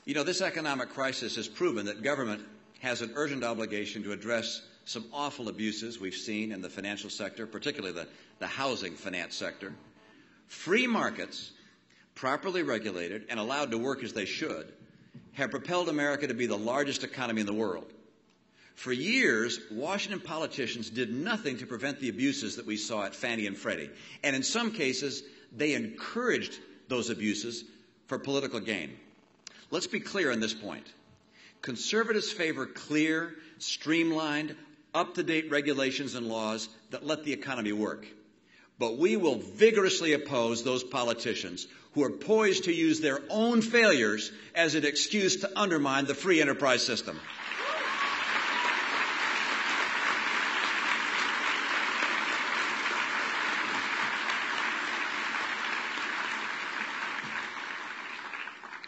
You know, this economic crisis has proven that government has an urgent obligation to address some awful abuses we've seen in the financial sector, particularly the housing finance sector. Free markets, properly regulated and allowed to work as they should, have propelled America to be the largest economy in the world. For years, Washington politicians did nothing to prevent the abuses that we saw at Fannie and Freddie. And in some cases, they encouraged those abuses for political gain. Let's be clear on this point. Conservatives favor clear, streamlined, up-to-date regulations and laws that let the economy work. But we will vigorously oppose those politicians who are poised to use their own failures as an excuse to undermine the free enterprise system.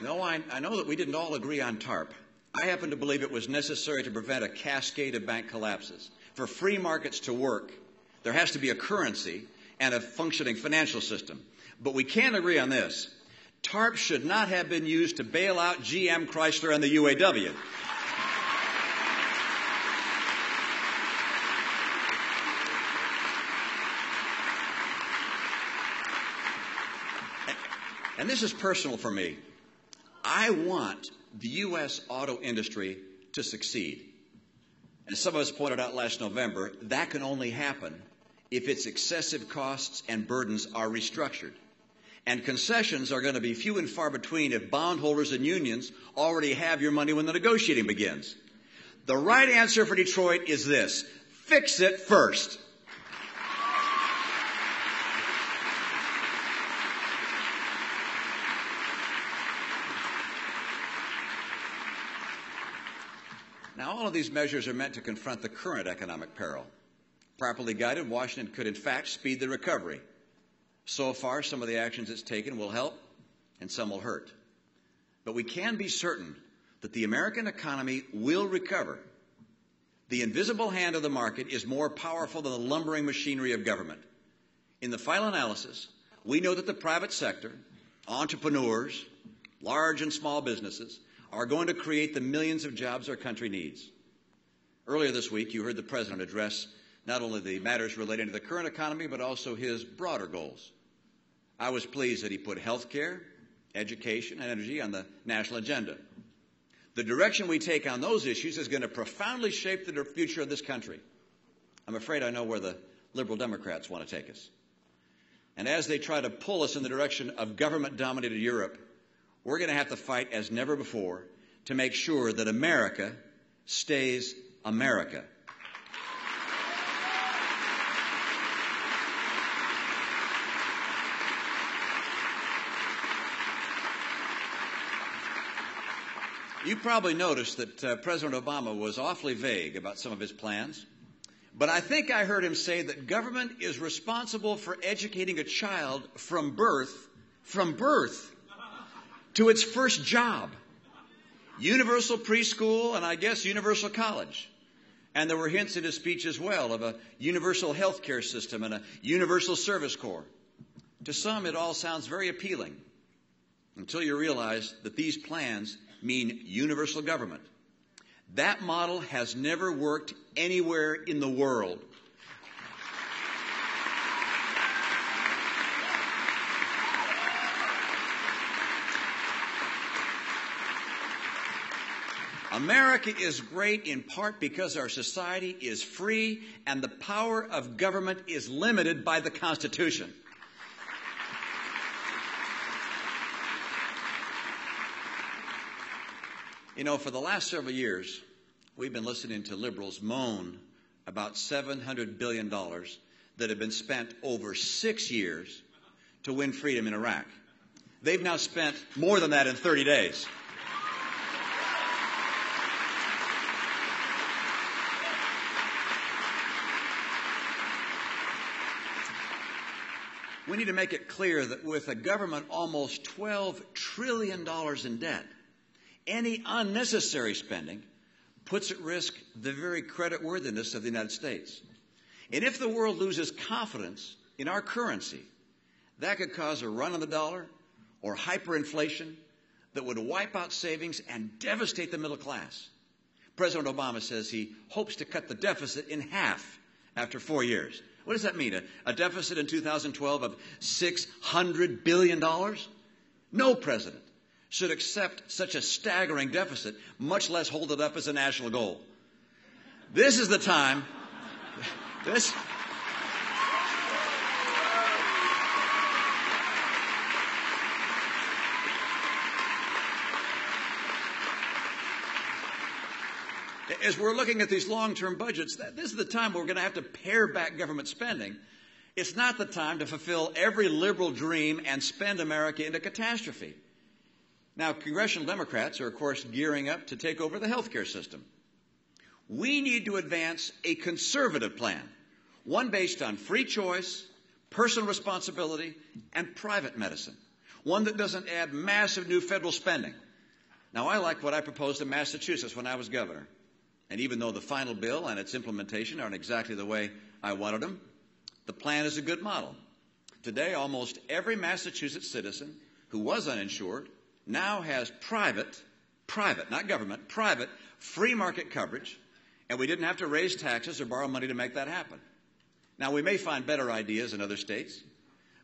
No, I know that we didn't all agree on TARP. I happen to believe it was necessary to prevent a cascade of bank collapses. For free markets to work, there has to be a currency and a functioning financial system. But we can't agree on this. TARP should not have been used to bail out GM, Chrysler, and the UAW. And this is personal for me. I want the U.S. auto industry to succeed. As some of us pointed out last November, that can only happen if its excessive costs and burdens are restructured. And concessions are going to be few and far between if bondholders and unions already have your money when the negotiating begins. The right answer for Detroit is this: fix it first. Now, all of these measures are meant to confront the current economic peril. Properly guided, Washington could, in fact, speed the recovery. So far, some of the actions it's taken will help, and some will hurt. But we can be certain that the American economy will recover. The invisible hand of the market is more powerful than the lumbering machinery of government. In the final analysis, we know that the private sector, entrepreneurs, large and small businesses, are going to create the millions of jobs our country needs. Earlier this week, you heard the President address not only the matters relating to the current economy, but also his broader goals. I was pleased that he put health care, education, and energy on the national agenda. The direction we take on those issues is going to profoundly shape the future of this country. I'm afraid I know where the liberal Democrats want to take us. And as they try to pull us in the direction of government-dominated Europe, we're going to have to fight as never before to make sure that America stays America. You probably noticed that President Obama was awfully vague about some of his plans, but I think I heard him say that government is responsible for educating a child from birth to its first job. Universal preschool and I guess universal college. And there were hints in his speech as well of a universal health care system and a universal service corps. To some, it all sounds very appealing until you realize that these plans mean universal government. That model has never worked anywhere in the world. America is great in part because our society is free and the power of government is limited by the Constitution. You know, for the last several years, we've been listening to liberals moan about $700 billion that have been spent over 6 years to win freedom in Iraq. They've now spent more than that in 30 days. We need to make it clear that with a government almost $12 trillion in debt, any unnecessary spending puts at risk the very creditworthiness of the United States. And if the world loses confidence in our currency, that could cause a run on the dollar or hyperinflation, that would wipe out savings and devastate the middle class. President Obama says he hopes to cut the deficit in half after 4 years. What does that mean? A deficit in 2012 of $600 billion? No president should accept such a staggering deficit, much less hold it up as a national goal. This is the time. As we're looking at these long-term budgets, this is the time where we're going to have to pare back government spending. It's not the time to fulfill every liberal dream and spend America into catastrophe. Now, congressional Democrats are, of course, gearing up to take over the health care system. We need to advance a conservative plan, one based on free choice, personal responsibility, and private medicine, one that doesn't add massive new federal spending. Now, I like what I proposed in Massachusetts when I was governor. And even though the final bill and its implementation aren't exactly the way I wanted them, the plan is a good model. Today, almost every Massachusetts citizen who was uninsured now has private, not government, private, free market coverage, and we didn't have to raise taxes or borrow money to make that happen. Now, we may find better ideas in other states,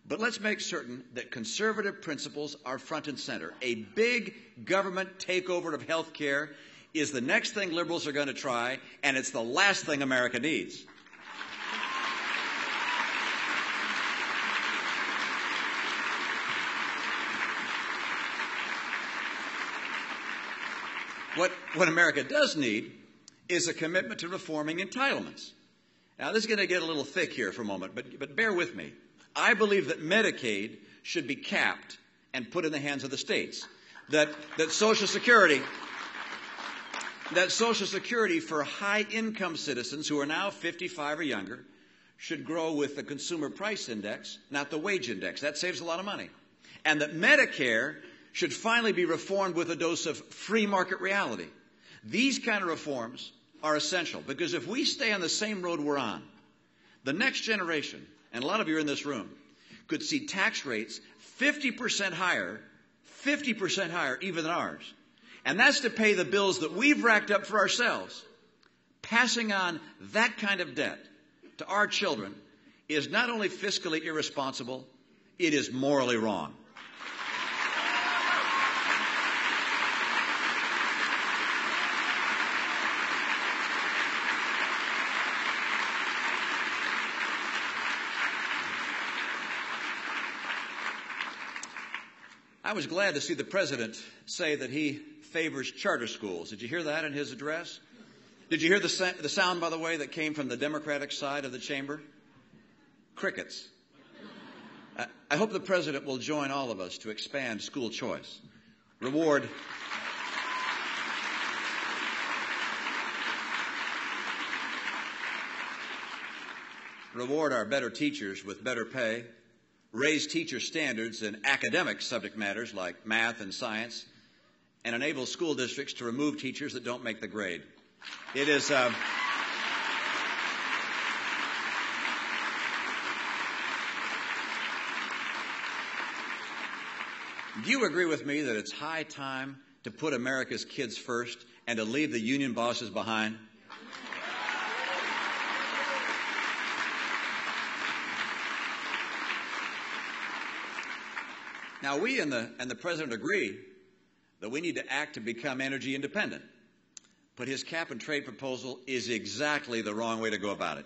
but let's make certain that conservative principles are front and center. A big government takeover of health care is the next thing liberals are going to try, and it's the last thing America needs. What America does need is a commitment to reforming entitlements. Now, this is going to get a little thick here for a moment, but bear with me. I believe that Medicaid should be capped and put in the hands of the states. That Social Security for high-income citizens who are now 55 or younger should grow with the consumer price index, not the wage index. That saves a lot of money. And that Medicare should finally be reformed with a dose of free market reality. These kind of reforms are essential because if we stay on the same road we're on, the next generation, and a lot of you are in this room, could see tax rates 50% higher even than ours. And that's to pay the bills that we've racked up for ourselves. Passing on that kind of debt to our children is not only fiscally irresponsible, it is morally wrong. I was glad to see the president say that he favors charter schools. Did you hear that in his address? Did you hear the sound, by the way, that came from the Democratic side of the chamber? Crickets. I hope the president will join all of us to expand school choice. Reward our better teachers with better pay, raise teacher standards in academic subject matters like math and science, and enable school districts to remove teachers that don't make the grade. It is do you agree with me that it's high time to put America's kids first and to leave the union bosses behind? Now, we and the president agree that we need to act to become energy independent. But his cap-and-trade proposal is exactly the wrong way to go about it.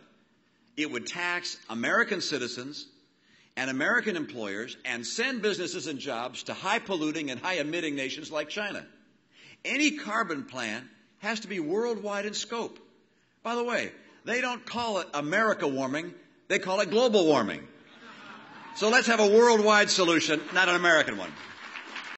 It would tax American citizens and American employers and send businesses and jobs to high-polluting and high-emitting nations like China. Any carbon plan has to be worldwide in scope. By the way, they don't call it America warming, they call it global warming. So let's have a worldwide solution, not an American one.